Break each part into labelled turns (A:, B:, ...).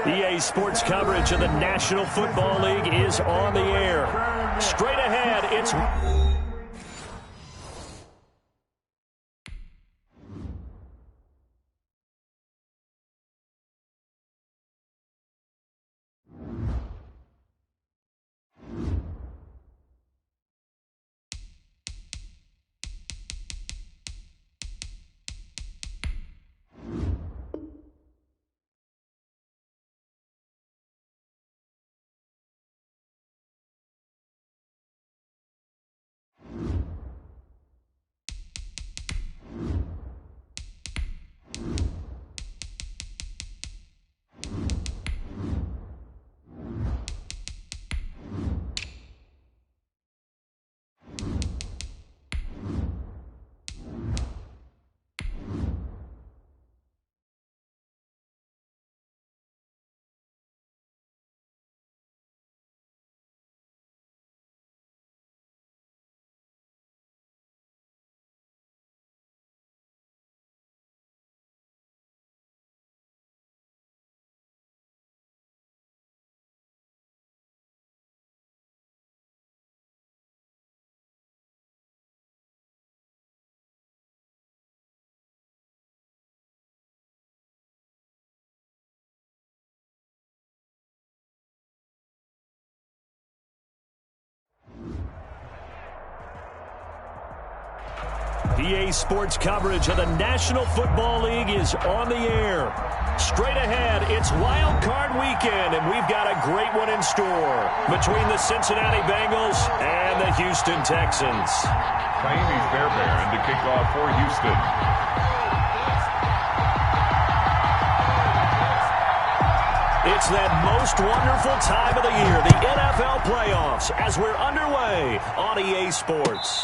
A: EA Sports coverage of the National Football League is on the air. Straight ahead, it's... EA Sports coverage of the National Football League is on the air. Straight ahead, it's Wild Card Weekend, and we've got a great one in store between the Cincinnati Bengals and the Houston Texans.
B: Miami's Bear to kick off for Houston.
A: It's that most wonderful time of the year, the NFL playoffs, as we're underway on EA Sports.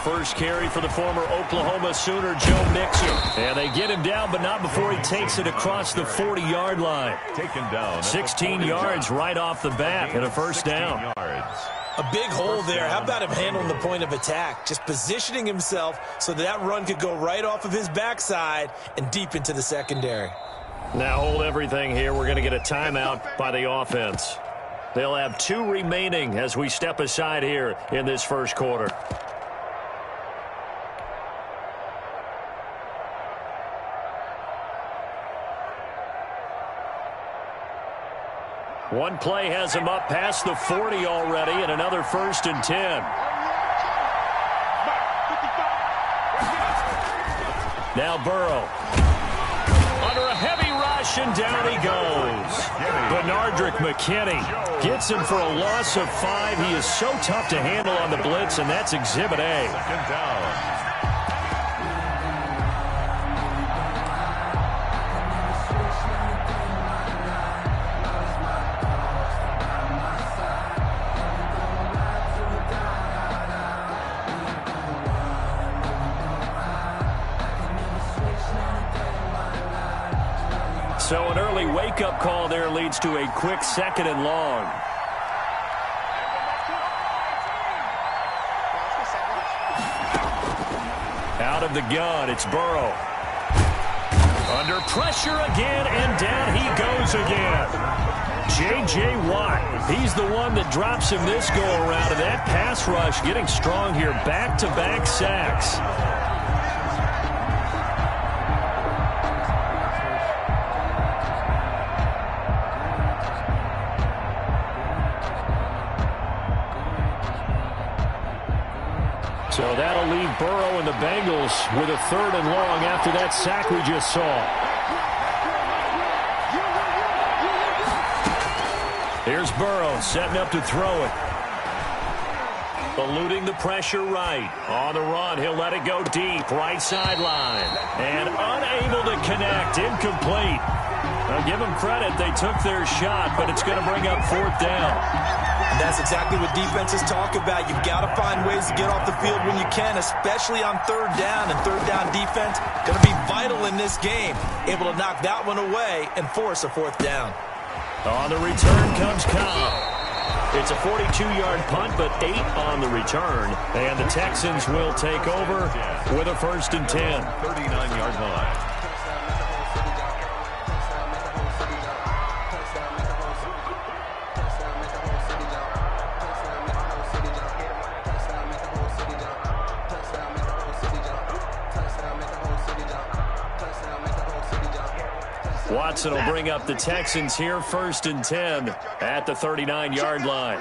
A: First carry for the former Oklahoma Sooner, Joe Mixon. And they get him down, but not before he takes it across the 40-yard line.
B: Taken down.
A: 16 yards right off the bat and a first down.
C: A big hole there. How about him handling the point of attack? Just positioning himself so that run could go right off of his backside and deep into the secondary.
A: Now hold everything here. We're going to get a timeout by the offense. They'll have 2 remaining as we step aside here in this first quarter. One play has him up past the 40 already, and another 1st and 10. Now Burrow. Under a heavy rush, and down he goes. Benardrick McKinney gets him for a loss of 5. He is so tough to handle on the blitz, and that's Exhibit A.
B: Second down.
A: So an early wake-up call there leads to a quick 2nd and long. Out of the gun, it's Burrow. Under pressure again, and down he goes again. J.J. Watt, he's the one that drops him this go-around, and that pass rush getting strong here, back-to-back sacks. So that'll leave Burrow and the Bengals with a 3rd and long after that sack we just saw. Here's Burrow setting up to throw it. Eluding the pressure right. On the run, he'll let it go deep, right sideline. And unable to connect, incomplete. I'll give them credit. They took their shot, but it's going to bring up 4th down.
C: And that's exactly what defenses talk about. You've got to find ways to get off the field when you can, especially on 3rd down. And 3rd down defense going to be vital in this game. Able to knock that one away and force a 4th down.
A: On the return comes Cobb. It's a 42-yard punt, but 8 on the return. And the Texans will take over with a 1st and 10.
B: 39-yard line.
A: Watson will bring up the Texans here, 1st and 10 at the 39-yard line.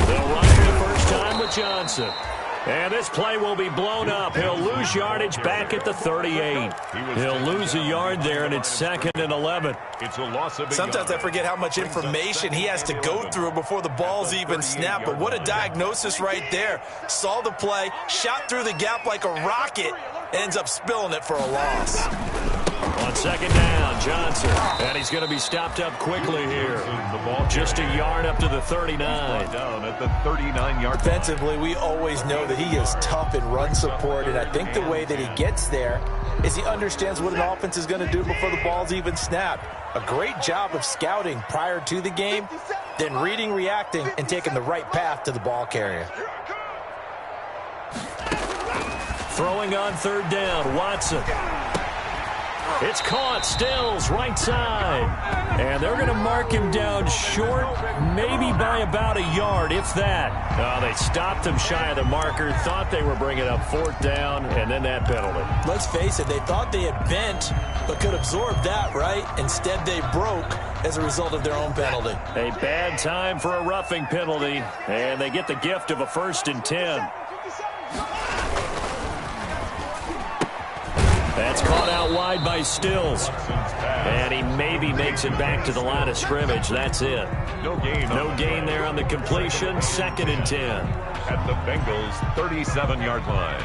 A: They'll run for the first time with Johnson. And this play will be blown up. He'll lose yardage back at the 38. He'll lose a yard there, and it's 2nd and 11.
B: It's a loss of
C: Sometimes I forget how much information he has to go through before the ball's even snapped. But what a diagnosis right there. Saw the play, shot through the gap like a rocket, ends up spilling it for a loss.
A: On 2nd down, Johnson. And he's going to be stopped up quickly here. Just a yard up to the 39.
B: Down at the 39-yard.
C: Defensively, we always know that he is tough in run support, and I think the way that he gets there is he understands what an offense is going to do before the ball's even snapped. A great job of scouting prior to the game, then reading, reacting, and taking the right path to the ball carrier.
A: Throwing on 3rd down, Watson. It's caught, Stills, right side. And they're going to mark him down short, maybe by about a yard, if that. Oh, they stopped him shy of the marker, thought they were bringing up 4th down, and then that penalty.
C: Let's face it, they thought they had bent, but could absorb that, right? Instead, they broke as a result of their own penalty.
A: A bad time for a roughing penalty, and they get the gift of a 1st and 10. That's caught out wide by Stills. And he maybe makes it back to the line of scrimmage. That's it.
B: No gain
A: there on the completion. 2nd and 10.
B: At the Bengals' 37-yard line.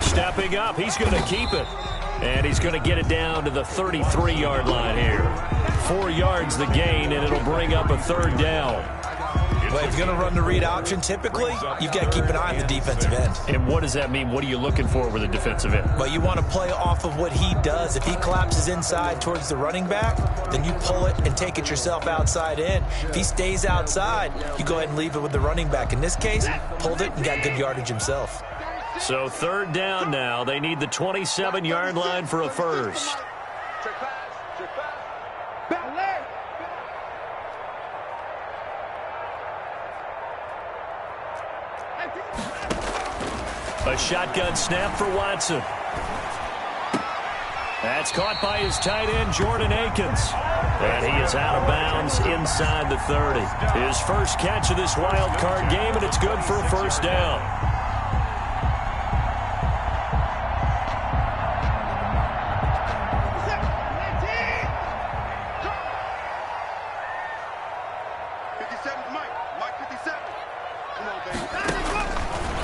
A: Stepping up, he's going to keep it. And he's going to get it down to the 33-yard line here. 4 yards the gain, and it'll bring up a 3rd down.
C: Well, if you're going to run the read option, typically, you've got to keep an eye on the defensive end.
A: And what does that mean? What are you looking for with a defensive end?
C: Well, you want to play off of what he does. If he collapses inside towards the running back, then you pull it and take it yourself outside in. If he stays outside, you go ahead and leave it with the running back. In this case, pulled it and got good yardage himself.
A: So 3rd down now. They need the 27-yard line for a 1st. A shotgun snap for Watson. That's caught by his tight end, Jordan Akins. And he is out of bounds inside the 30. His first catch of this wild card game, and it's good for a 1st down.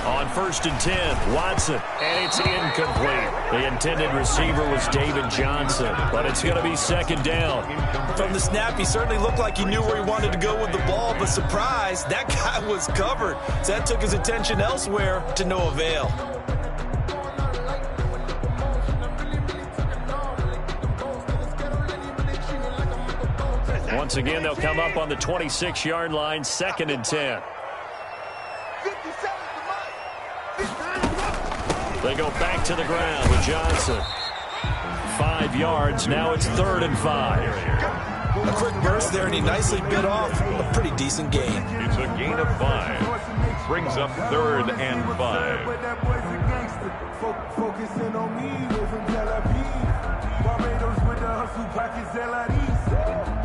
A: On 1st and 10, Watson, and it's incomplete. The intended receiver was David Johnson, but it's going to be 2nd down.
C: From the snap, he certainly looked like he knew where he wanted to go with the ball, but surprise, that guy was covered. So that took his attention elsewhere to no avail.
A: Once again, they'll come up on the 26-yard line, 2nd and 10. They go back to the ground with Johnson. 5 yards. Now it's 3rd and 5.
C: A quick burst there, and he nicely bit off a pretty decent gain.
B: It's a gain of 5. Brings up 3rd and 5.
D: Focusing on me, we're from Tel Aviv. Barbados with the hustle pockets, LIDs.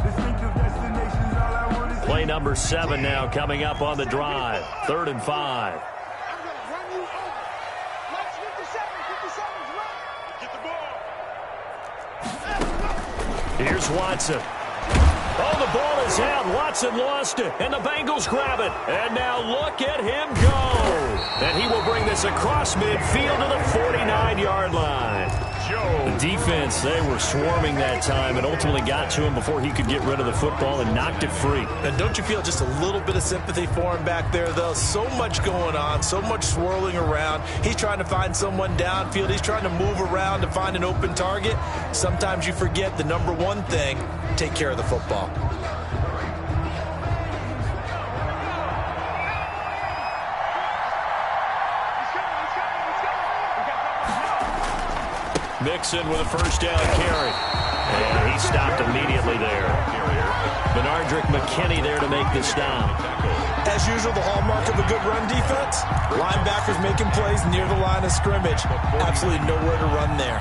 D: Distinctive destinations, all I want is
A: Play number 7 now coming up on the drive. 3rd and 5. Here's Watson. Oh, the ball is out. Watson lost it, and the Bengals grab it. And now look at him go. And he will bring this across midfield to the 49-yard line. The defense, they were swarming that time and ultimately got to him before he could get rid of the football and knocked it free.
C: And don't you feel just a little bit of sympathy for him back there, though? So much going on, so much swirling around. He's trying to find someone downfield. He's trying to move around to find an open target. Sometimes you forget the number one thing, take care of the football.
A: Mixon with a first down carry. And he stopped immediately there. Benardrick McKinney there to make the stop.
C: As usual, the hallmark of a good run defense, linebackers making plays near the line of scrimmage. Absolutely nowhere to run there.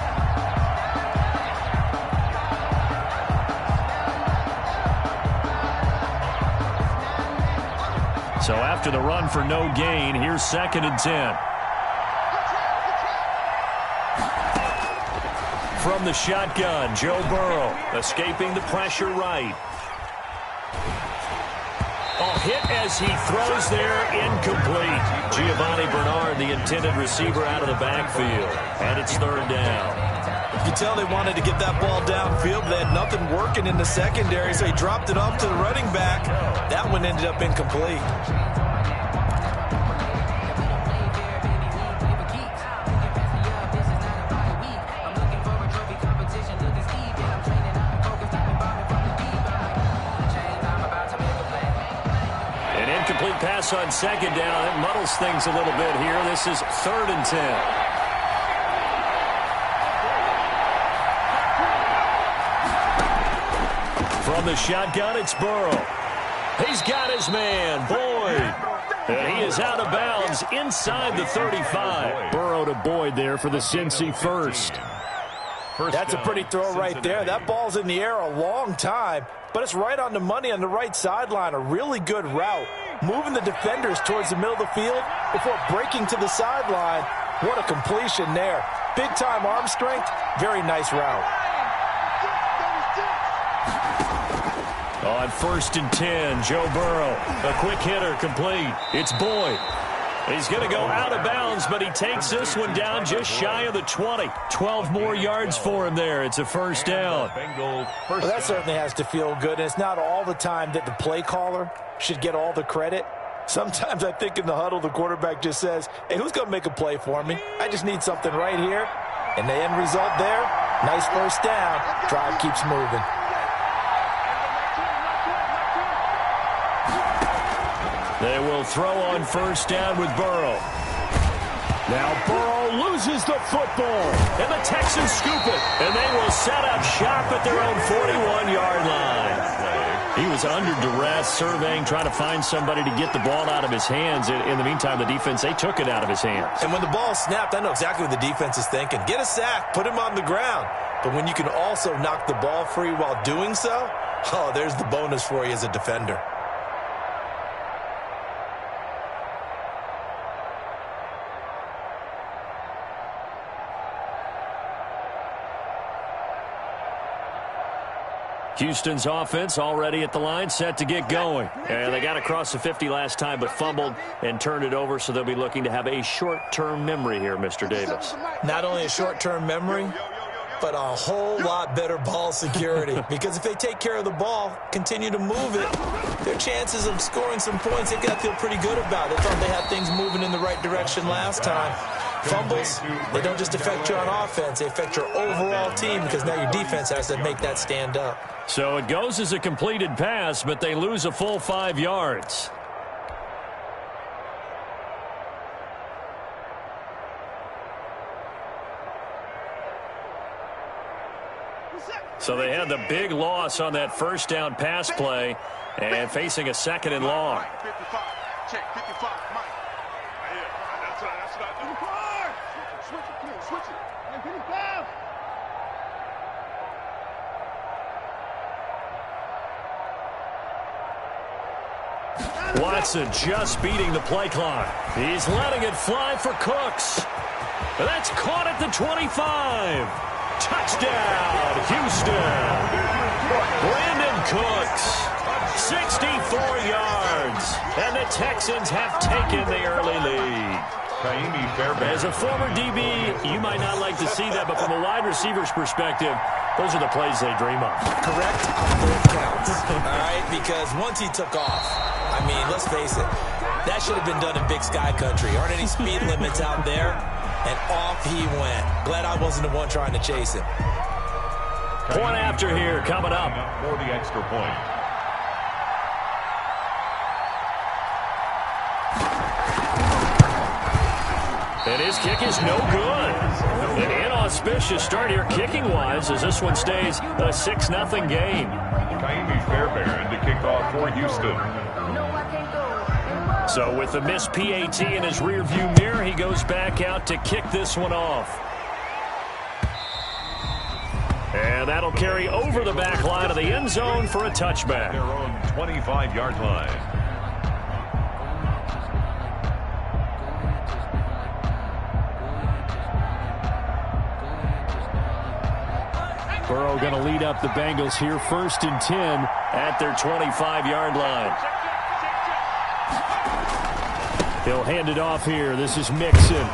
A: So after the run for no gain, here's 2nd and 10. From the shotgun, Joe Burrow escaping the pressure right. Oh, hit as he throws there, incomplete. Giovanni Bernard, the intended receiver, out of the backfield. And it's 3rd down.
C: You can tell they wanted to get that ball downfield. They had nothing working in the secondary, so he dropped it off to the running back. That one ended up incomplete.
A: Pass on 2nd down. It muddles things a little bit here. This is 3rd and 10. From the shotgun, it's Burrow. He's got his man, Boyd. And he is out of bounds inside the 35. Burrow to Boyd there for the Cincy first.
C: That's a pretty throw right there. That ball's in the air a long time, but it's right on the money on the right sideline. A really good route. Moving the defenders towards the middle of the field before breaking to the sideline. What a completion there. Big-time arm strength. Very nice route.
A: On 1st and 10, Joe Burrow. A quick hitter complete. It's Boyd. He's going to go out of bounds, but he takes this one down just shy of the 20. 12 more yards for him there. It's a 1st down.
C: Well, that certainly has to feel good. And it's not all the time that the play caller should get all the credit. Sometimes I think in the huddle, the quarterback just says, hey, who's going to make a play for me? I just need something right here. And the end result there, nice 1st down. Drive keeps moving.
A: They will throw on 1st down with Burrow. Now Burrow loses the football, and the Texans scoop it, and they will set up shop at their own 41-yard line. He was under duress, surveying, trying to find somebody to get the ball out of his hands. In the meantime, the defense, they took it out of his hands.
C: And when the ball snapped, I know exactly what the defense is thinking. Get a sack, put him on the ground. But when you can also knock the ball free while doing so, oh, there's the bonus for you as a defender.
A: Houston's offense already at the line, set to get going. And they got across the 50 last time, but fumbled and turned it over, so they'll be looking to have a short-term memory here, Mr. Davis.
C: Not only a short-term memory, but a whole lot better ball security. Because if they take care of the ball, continue to move it, their chances of scoring some points, they've got to feel pretty good about it. They thought they had things moving in the right direction last time. Fumbles, they don't just affect you on offense, they affect your overall team because now your defense has to make that stand up.
A: So it goes as a completed pass, but they lose a full 5 yards. So they had the big loss on that 1st down pass play and facing a 2nd and long.
D: Check 55, Mike. That's what I do. Switch it. And 55.
A: Watson just beating the play clock. He's letting it fly for Cooks. That's caught at the 25. Touchdown, Houston. Brandon Cooks, 64 yards. And the Texans have taken the early lead. As a former DB, you might not like to see that, but from a wide receiver's perspective, those are the plays they dream of.
C: Correct on 4 counts. All right, because once he took off, I mean, let's face it, that should have been done in Big Sky Country. Aren't any speed limits out there? And off he went. Glad I wasn't the one trying to chase him.
A: Point after here coming up.
B: For the extra point.
A: And his kick is no good. An inauspicious start here kicking-wise as this one stays a 6-0 game.
B: Fairbairn to kick off for Houston.
A: So with the missed PAT in his rearview mirror, he goes back out to kick this one off. And that'll carry over the back line of the end zone for a touchback.
B: Their own 25-yard line.
A: Burrow going to lead up the Bengals here 1st and 10 at their 25-yard line. He'll hand it off here. This is Mixon.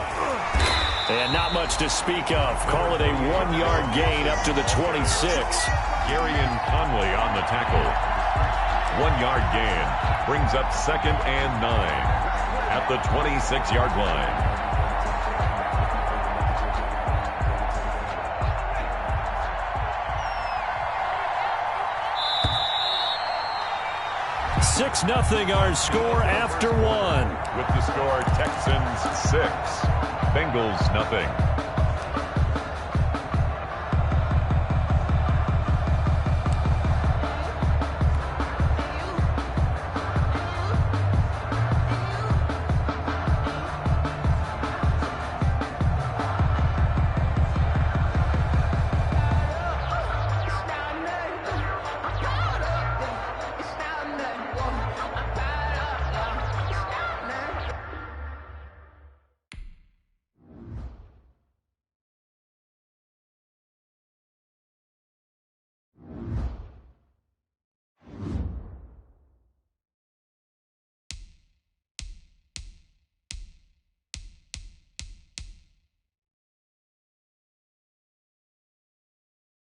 A: And not much to speak of. Call it a 1-yard gain up to the 26.
B: Garyon Conley on the tackle. 1-yard gain. Brings up 2nd and 9 at the 26-yard line.
A: 6-0 our score after 1.
B: With the score, Texans 6, Bengals 0.